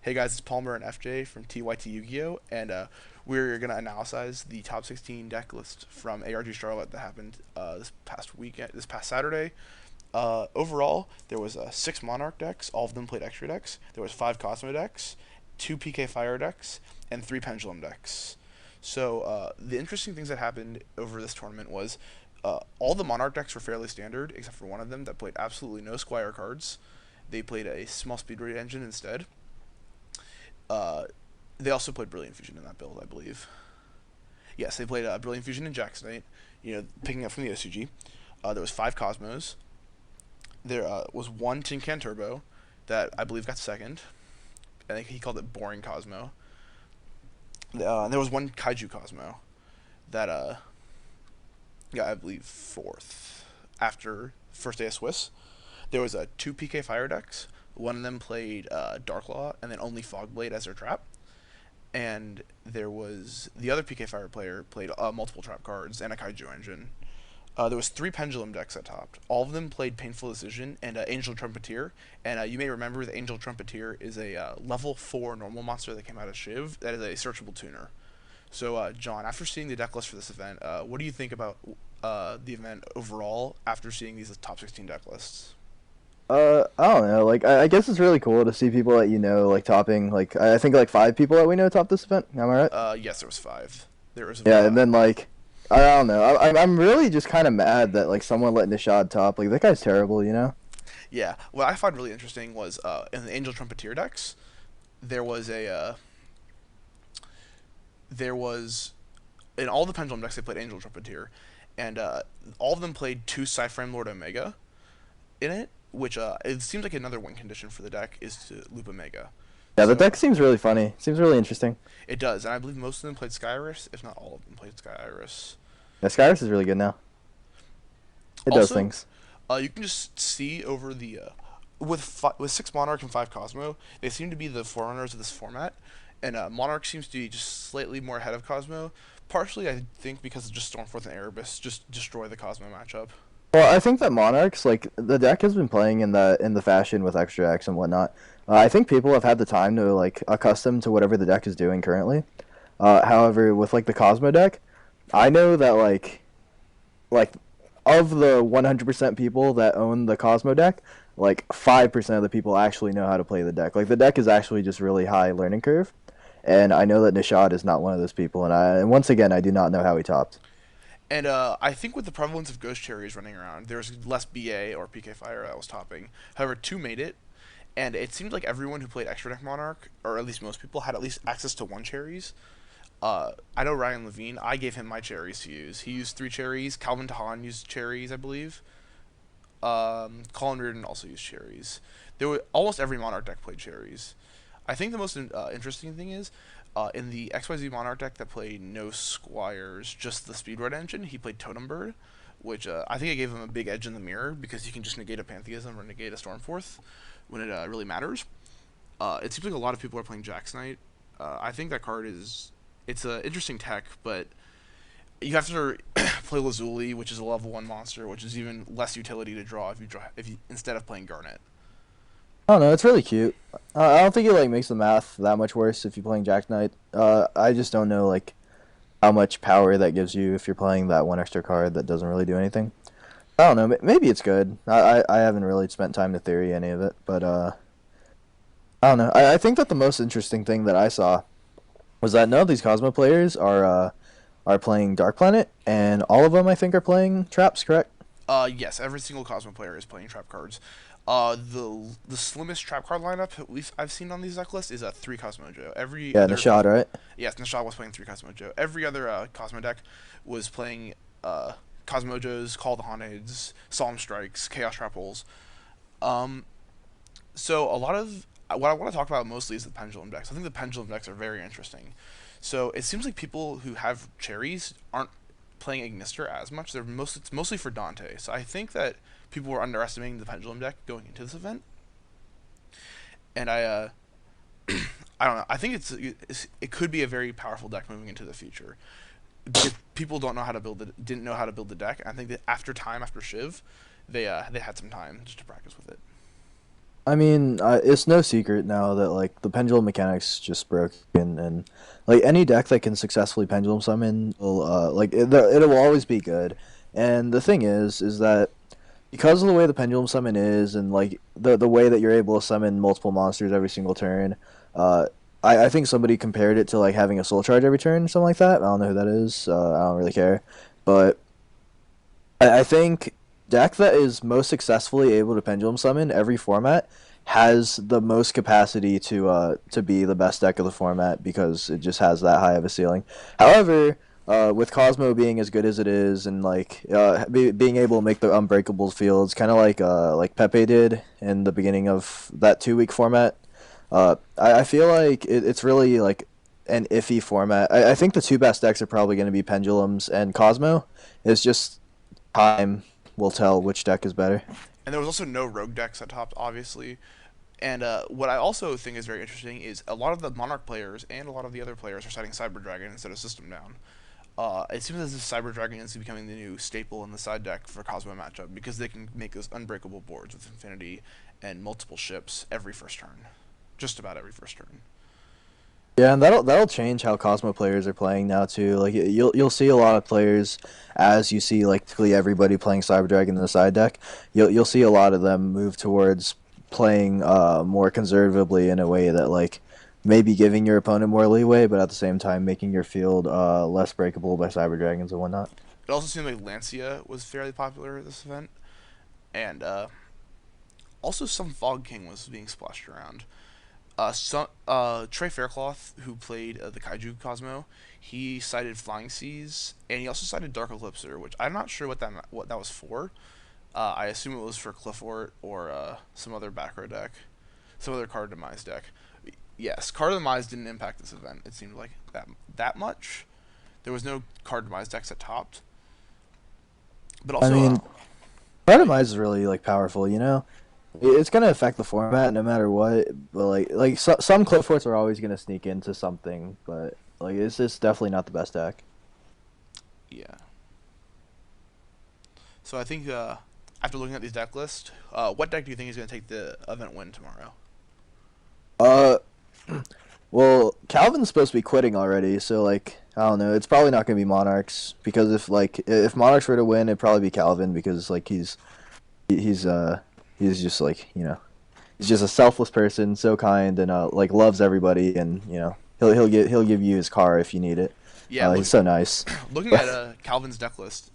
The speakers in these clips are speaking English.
Hey guys, it's Palmer and FJ from TYT Yugioh, and we're gonna analyze the top 16 deck list from ARG Charlotte that happened this past Saturday. Overall, there was six Monarch decks. All of them played extra decks. There was five Cosmo decks, two P.k.Fire decks, and three Pendulum decks. So the interesting things that happened over this tournament was all the Monarch decks were fairly standard, except for one of them that played absolutely no Squire cards. They played a small speed rate engine instead. Uh, they also played Brilliant Fusion in that build, I believe. Yes, they played Brilliant Fusion and Jack's Knight, picking up from the OCG. There was five Cosmos. There was one Tin Can Turbo that I believe got second. I think he called it Boring Cosmo. And there was one Kaiju Cosmo that got, I believe, fourth after first day of Swiss. There was two PK Fire decks. One of them played Darklaw and then only Fogblade as their trap. And there was the other PK Fire player played multiple trap cards and a Kaiju engine. There was three Pendulum decks that topped. All of them played Painful Decision and Angel Trumpeteer. And you may remember the Angel Trumpeteer is a level 4 normal monster that came out of Shiv that is a searchable tuner. So, John, after seeing the deck list for this event, what do you think about the event overall after seeing these top 16 deck lists? I don't know. Like, I guess it's really cool to see people that like topping. Like, I think like five people that we know top this event. Am I right? Yes, there was five. There was Yeah, and then like, I don't know. I'm really just kind of mad that like someone let Nishad top. Like, that guy's terrible. yeah. What I find really interesting was in the Angel Trumpeteer decks, there was a there was in all the Pendulum decks they played Angel Trumpeteer, and all of them played two Cyframe Lord Omega in it, which it seems like another win condition for the deck is to loop Omega. Yeah, the So deck seems really funny. Seems really interesting. it does, and I believe most of them played Sky Iris, if not all of them played Sky Iris. Yeah, Skyrus is really good now. It does Also, things. you can just see over the with six Monarch and five Cosmo, they seem to be the forerunners of this format, and Monarch seems to be just slightly more ahead of Cosmo. Partially, I think because of just Stormforth and Erebus just destroy the Cosmo matchup. Well, I think that Monarchs, like the deck has been playing in the fashion with extra X and whatnot. I think people have had the time to like accustom to whatever the deck is doing currently. However, with like the Cosmo deck, I know that like of the 100% people that own the Cosmo deck, like 5% of the people actually know how to play the deck. Like the deck is actually just really high learning curve, and I know that Nishad is not one of those people. And once again, I do not know how he topped. And I think with the prevalence of Ghost Cherries running around, there's less BA or PK Fire that was topping. However, two made it, and it seemed like everyone who played Extra Deck Monarch, or at least most people, had at least access to one cherries. I know Ryan Levine. I gave him my cherries to use. He used three cherries. Calvin Tahan used cherries, I believe. Colin Reardon also used cherries. There were almost every Monarch deck played cherries. I think the most interesting thing is in the XYZ Monarch deck that played no Squires, just the Speedrun engine, he played Totem Bird, which I think it gave him a big edge in the mirror because you can just negate a Pantheism or negate a Stormforth when it really matters. It seems like a lot of people are playing Jack's Knight. I think that card is it's an interesting tech, but you have to play Lazuli, which is a level 1 monster, which is even less utility to draw if you instead of playing Garnet. I don't know. It's really cute. I don't think it like makes the math that much worse if you're playing Jack Knight. I just don't know like how much power that gives you if you're playing that one extra card that doesn't really do anything. I don't know. Maybe it's good. I haven't really spent time to theory any of it, but I don't know. I think that the most interesting thing that I saw was that none of these Cosmo players are playing Dark Planet, and all of them I think are playing traps. Correct? Yes, every single Cosmo player is playing trap cards. The slimmest trap card lineup I've seen on these deck lists is a three Cosmojo. Every Yeah, other Nishad, right? yes, Nishad was playing three Cosmojo. Every other Cosmo deck was playing Cosmojos, Call the Haunted, Solemn Strikes, Chaos Trap Holes. Um, so a lot of what I want to talk about mostly is the Pendulum decks. I think the Pendulum decks are very interesting. So it seems like people who have cherries aren't playing Ignister as much. It's mostly for Dante. So I think that people were underestimating the Pendulum deck going into this event, and I don't know. I think it could be a very powerful deck moving into the future. If people don't know how to build it, didn't know how to build the deck, I think that after Shiv, they had some time just to practice with it. I mean, it's no secret now that like the pendulum mechanics just broke, and like any deck that can successfully pendulum summon will it will always be good. And the thing is that because of the way the pendulum summon is, and like the way that you're able to summon multiple monsters every single turn, uh, I think somebody compared it to like having a soul charge every turn, something like that. I don't know who that is. I don't really care, but I think deck that is most successfully able to pendulum summon every format has the most capacity to be the best deck of the format because it just has that high of a ceiling. However, with Cosmo being as good as it is and like being able to make the unbreakable fields, kind of like Pepe did in the beginning of that 2 week format, I feel like it's really like an iffy format. I think the two best decks are probably going to be Pendulums and Cosmo. It's just time will tell which deck is better. And there was also no rogue decks at top, obviously. And what I also think is very interesting is a lot of the Monarch players and a lot of the other players are citing Cyber Dragon instead of System Down. It seems as if Cyber Dragon is becoming the new staple in the side deck for Cosmo matchup because they can make those unbreakable boards with Infinity and multiple ships every first turn. Just about every first turn. Yeah, and that'll change how Cosmo players are playing now too. Like you'll see a lot of players as you see like typically everybody playing Cyber Dragon in the side deck. You'll see a lot of them move towards playing more conservatively in a way that like maybe giving your opponent more leeway, but at the same time making your field less breakable by Cyber Dragons and whatnot. It also seemed like Lancia was fairly popular at this event, and also some Fog King was being splashed around. Trey Faircloth, who played the Kaiju Cosmo, he cited Flying Seas, and he also cited Dark Eclipser, which I'm not sure what that was for. I assume it was for Cliffort or some other back row deck, some other card demise deck. Yes, card demise didn't impact this event. It seemed like that much. There was no card demise decks that topped, but I also mean, Randomize is really like powerful, you know. It's gonna affect the format no matter what, but some Clipforts are always gonna sneak into something, but like it's just definitely not the best deck. yeah. So I think after looking at these deck lists, what deck do you think is going to take the event win tomorrow? Uh, well, Calvin's supposed to be quitting already, so like I don't know. It's probably not gonna be Monarchs because if Monarchs were to win, it'd probably be Calvin because like he's he's just like he's just a selfless person, so kind and like loves everybody, and he'll give you his car if you need it. Yeah, He's so nice. looking at Calvin's deck list,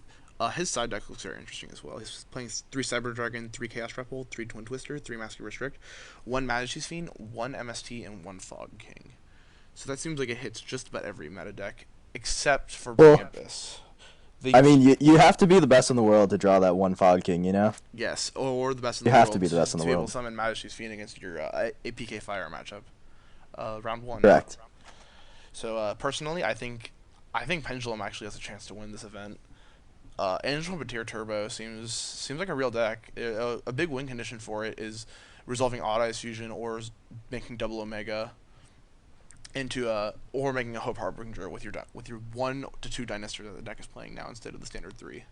his side deck looks very interesting as well. He's playing 3 Cyber Dragon, 3 Chaos Rebel, 3 Twin Twister, 3 Master Restrict, 1 Majesty's Fiend, 1 MST, and 1 Fog King. So that seems like it hits just about every meta deck except for Bring Well, Abyss. I mean, you have to be the best in the world to draw that one Fog King, you know? Yes, or the best in You the have to world be the best in to the be able world. to summon Majesty's Fiend against your P.k.Fire matchup. Round one. Correct. So personally, I think Pendulum actually has a chance to win this event. Angel Trumpeteer Turbo seems like a real deck. A big win condition for it is resolving Odd Eyes Fusion or making double Omega into or making a Hope Harbinger with your 1 to 2 Dynastor that the deck is playing now instead of the standard 3.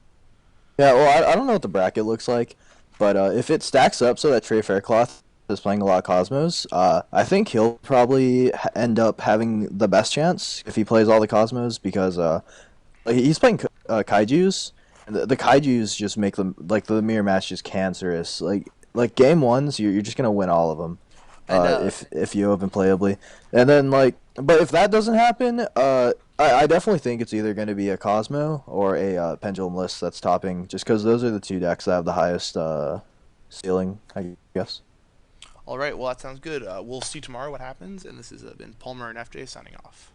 Yeah, well, I don't know what the bracket looks like, but if it stacks up so that Trey Faircloth is playing a lot of Cosmos, I think he'll probably end up having the best chance if he plays all the Cosmos because like, he's playing Kaijus, and the Kaijus just make them like the mirror match just cancerous. Like game ones, you're just gonna win all of them. And If you open playably, and then like, but if that doesn't happen, I definitely think it's either going to be a Cosmo or a Pendulum list that's topping, just because those are the two decks that have the highest ceiling, I guess. all right, well that sounds good. We'll see tomorrow what happens, and this has been Palmer and FJ signing off.